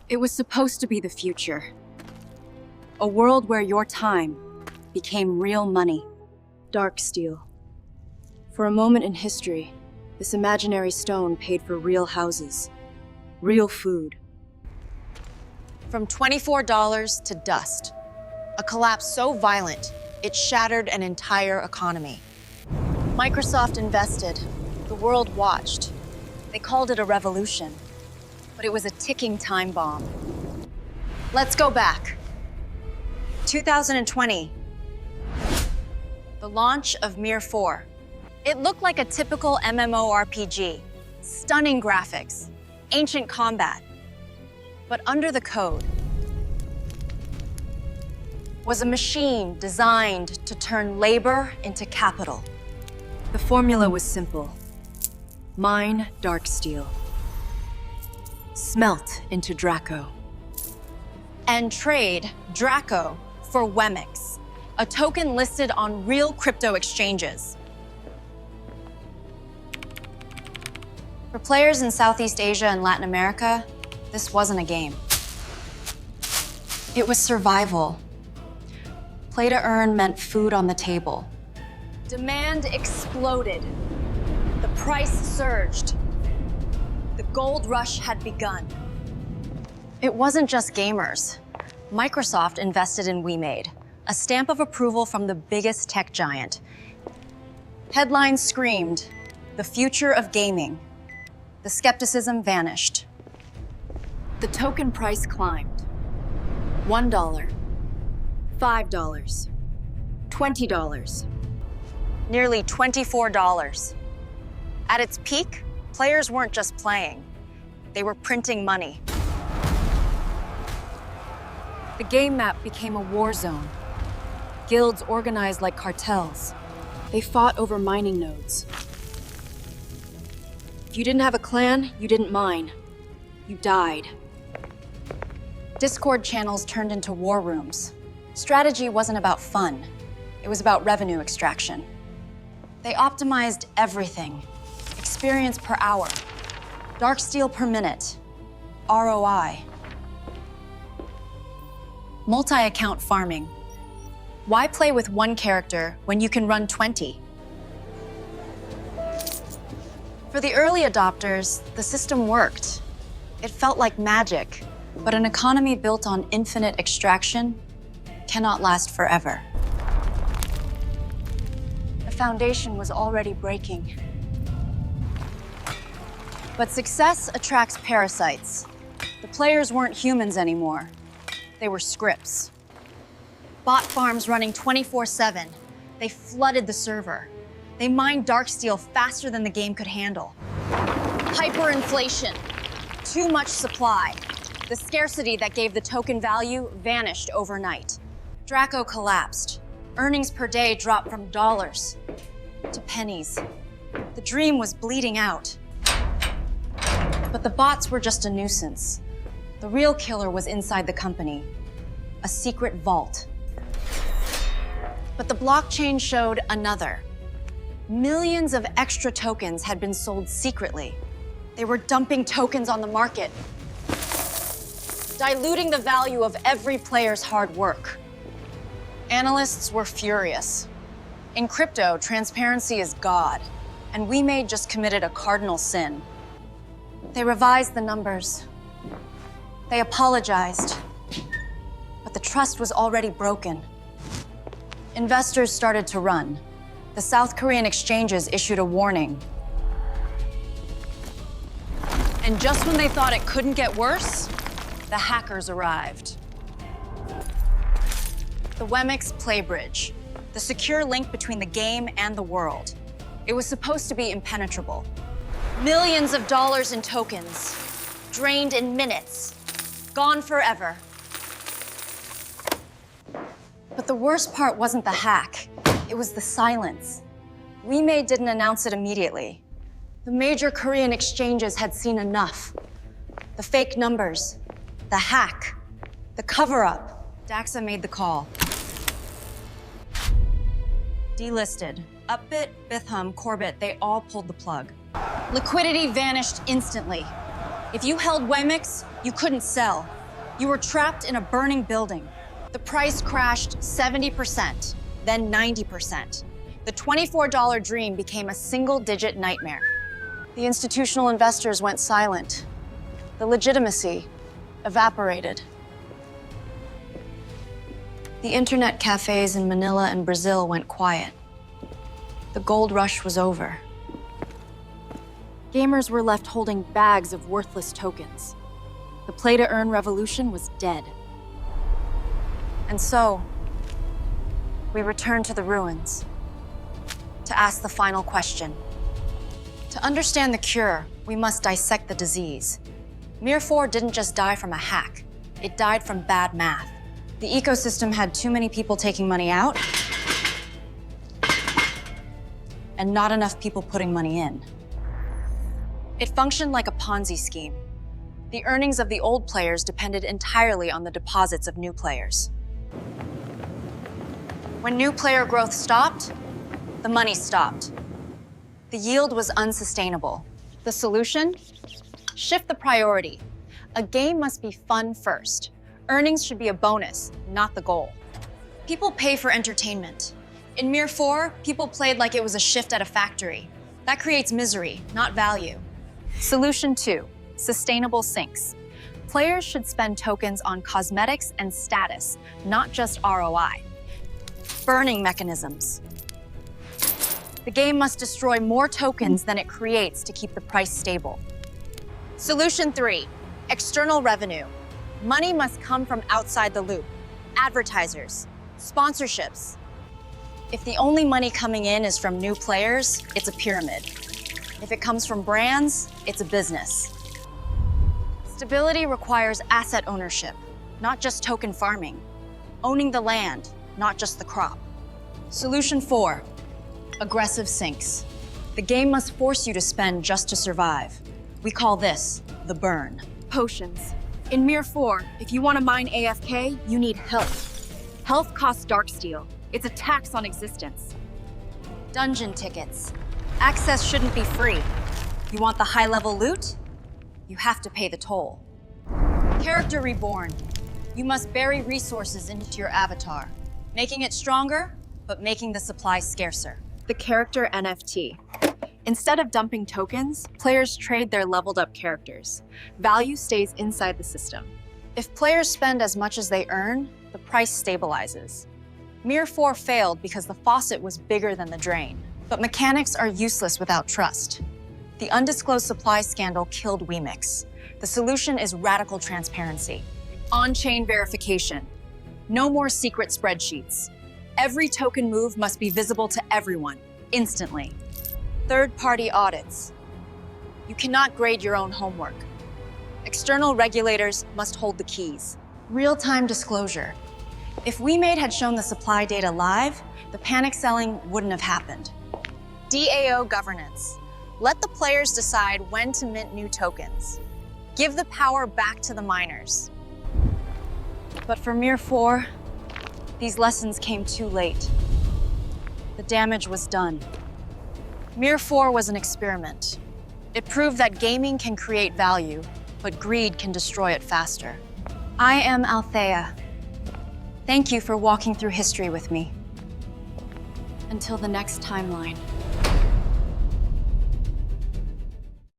It was supposed to be the future. A world where your time became real money. Darksteel. For a moment in history, this imaginary stone paid for real houses, real food. From $24 to dust. A collapse so violent, it shattered an entire economy. Microsoft invested. The world watched. They called it a revolution, but it was a ticking time bomb. Let's go back. 2020. The launch of MIR4. It looked like a typical MMORPG. Stunning graphics, ancient combat. But under the code was a machine designed to turn labor into capital. The formula was simple. Mine Darksteel. Smelt into DRACO. And trade DRACO for WEMIX, a token listed on real crypto exchanges. For players in Southeast Asia and Latin America, this wasn't a game. It was survival. Play to earn meant food on the table. Demand exploded. The price surged. The gold rush had begun. It wasn't just gamers. Microsoft invested in WeMade, a stamp of approval from the biggest tech giant. Headlines screamed, "The future of gaming." The skepticism vanished. The token price climbed. $1, $5, $20. Nearly $24. At its peak, players weren't just playing. They were printing money. The game map became a war zone. Guilds organized like cartels. They fought over mining nodes. If you didn't have a clan, you didn't mine. You died. Discord channels turned into war rooms. Strategy wasn't about fun. It was about revenue extraction. They optimized everything. Experience per hour, Darksteel per minute, ROI. Multi-account farming. Why play with one character when you can run 20? For the early adopters, the system worked. It felt like magic, but an economy built on infinite extraction cannot last forever. The foundation was already breaking. But success attracts parasites. The players weren't humans anymore. They were scripts. Bot farms running 24/7. They flooded the server. They mined Darksteel faster than the game could handle. Hyperinflation. Too much supply. The scarcity that gave the token value vanished overnight. DRACO collapsed. Earnings per day dropped from dollars to pennies. The dream was bleeding out. But the bots were just a nuisance. The real killer was inside the company, a secret vault. But the blockchain showed another. Millions of extra tokens had been sold secretly. They were dumping tokens on the market, diluting the value of every player's hard work. Analysts were furious. In crypto, transparency is God, and WeMade just committed a cardinal sin. They revised the numbers. They apologized. But the trust was already broken. Investors started to run. The South Korean exchanges issued a warning. And just when they thought it couldn't get worse, the hackers arrived. The WEMIX Playbridge, the secure link between the game and the world. It was supposed to be impenetrable. Millions of dollars in tokens, drained in minutes, gone forever. But the worst part wasn't the hack, it was the silence. WeMade didn't announce it immediately. The major Korean exchanges had seen enough. The fake numbers, the hack, the cover-up. DAXA made the call. Delisted. Upbit, Bithum, Corbett, they all pulled the plug. Liquidity vanished instantly. If you held WEMIX, you couldn't sell. You were trapped in a burning building. The price crashed 70%, then 90%. The $24 dream became a single-digit nightmare. The institutional investors went silent. The legitimacy evaporated. The internet cafes in Manila and Brazil went quiet. The gold rush was over. Gamers were left holding bags of worthless tokens. The play-to-earn revolution was dead. And so, we returned to the ruins to ask the final question. To understand the cure, we must dissect the disease. MIR4 didn't just die from a hack. It died from bad math. The ecosystem had too many people taking money out and not enough people putting money in. It functioned like a Ponzi scheme. The earnings of the old players depended entirely on the deposits of new players. When new player growth stopped, the money stopped. The yield was unsustainable. The solution? Shift the priority. A game must be fun first. Earnings should be a bonus, not the goal. People pay for entertainment. In MIR4, people played like it was a shift at a factory. That creates misery, not value. Solution 2, sustainable sinks. Players should spend tokens on cosmetics and status, not just ROI. Burning mechanisms. The game must destroy more tokens than it creates to keep the price stable. Solution 3, external revenue. Money must come from outside the loop. Advertisers, sponsorships. If the only money coming in is from new players, it's a pyramid. If it comes from brands, it's a business. Stability requires asset ownership, not just token farming. Owning the land, not just the crop. Solution 4, aggressive sinks. The game must force you to spend just to survive. We call this the burn. Potions. In MIR4, if you want to mine AFK, you need health. Health costs Darksteel. It's a tax on existence. Dungeon tickets. Access shouldn't be free. You want the high-level loot? You have to pay the toll. Character reborn. You must bury resources into your avatar, making it stronger, but making the supply scarcer. The character NFT. Instead of dumping tokens, players trade their leveled up characters. Value stays inside the system. If players spend as much as they earn, the price stabilizes. MIR4 failed because the faucet was bigger than the drain. But mechanics are useless without trust. The undisclosed supply scandal killed WEMIX. The solution is radical transparency. On-chain verification. No more secret spreadsheets. Every token move must be visible to everyone, instantly. Third-party audits. You cannot grade your own homework. External regulators must hold the keys. Real-time disclosure. If WeMade had shown the supply data live, the panic selling wouldn't have happened. DAO governance. Let the players decide when to mint new tokens. Give the power back to the miners. But for MIR4, these lessons came too late. The damage was done. MIR4 was an experiment. It proved that gaming can create value, but greed can destroy it faster. I am Althea. Thank you for walking through history with me. Until the next timeline.